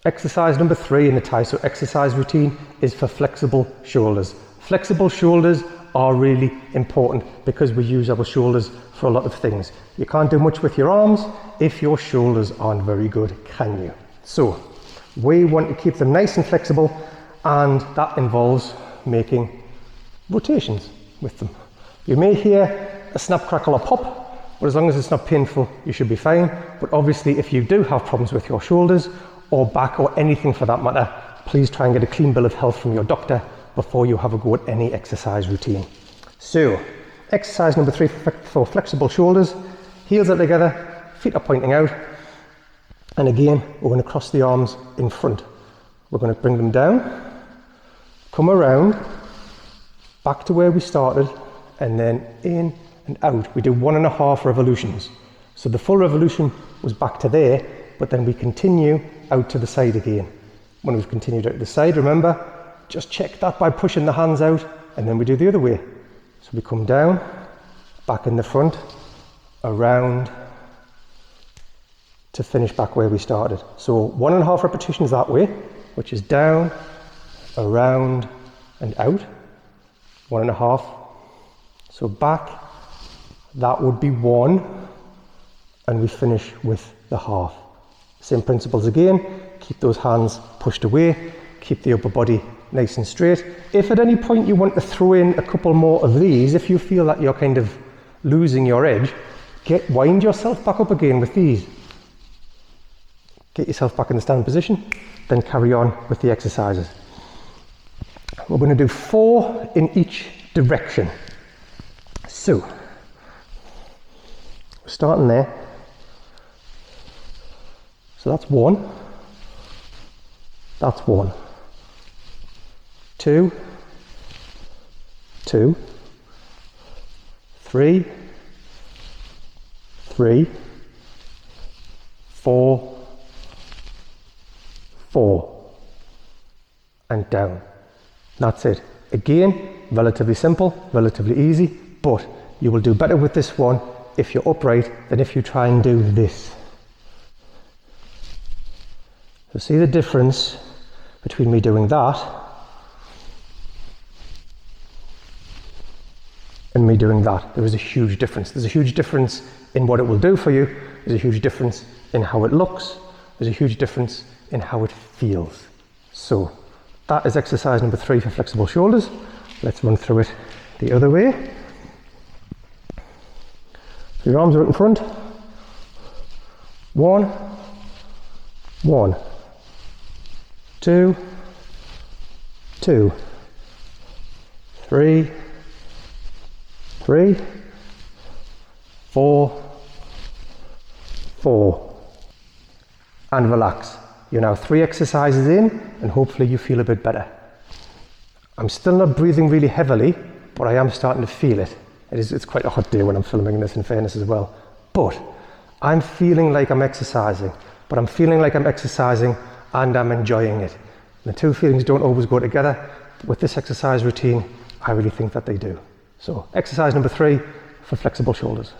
Exercise number 3 in the Taiso exercise routine is for flexible shoulders. Flexible shoulders are really important because we use our shoulders for a lot of things. You can't do much with your arms if your shoulders aren't very good, can you? So we want to keep them nice and flexible, and that involves making rotations with them. You may hear a snap, crackle or pop, but as long as it's not painful, you should be fine. But obviously if you do have problems with your shoulders or back or anything for that matter, please try and get a clean bill of health from your doctor before you have a go at any exercise routine. So, exercise number 3 for flexible shoulders. Heels are together, feet are pointing out, and again we're going to cross the arms in front. We're going to bring them down, come around, back to where we started, and then in and out. We do 1.5 revolutions. So the full revolution was back to there, but then we continue out to the side again. When we've continued out to the side, remember, just check that by pushing the hands out, and then we do the other way. So we come down, back in the front, around, to finish back where we started. So 1.5 repetitions that way, which is down, around, and out. 1.5. So back, that would be 1, and we finish with the half. Same principles again, keep those hands pushed away, keep the upper body nice and straight. If at any point you want to throw in a couple more of these, if you feel that you're kind of losing your edge, wind yourself back up again with these. Get yourself back in the standing position, then carry on with the exercises. We're going to do 4 in each direction. So, starting there. So that's 1, that's 1, 2, 2, 3, 3, 4, 4, and down. That's it. Again, relatively simple, relatively easy, but you will do better with this one if you're upright than if you try and do this. So see the difference between me doing that and me doing that. There is a huge difference. There's a huge difference in what it will do for you. There's a huge difference in how it looks. There's a huge difference in how it feels. So that is exercise number 3 for flexible shoulders. Let's run through it the other way. So your arms are out in front. 1, 1. 2, 2, 3, 3, 4, 4, and relax. You're now 3 exercises in, and hopefully you feel a bit better. I'm still not breathing really heavily, but I am starting to feel it. It's quite a hot day when I'm filming this, in fairness, as well. But I'm feeling like I'm exercising, and I'm enjoying it. The 2 feelings don't always go together. With this exercise routine, I really think that they do. So exercise number 3 for flexible shoulders.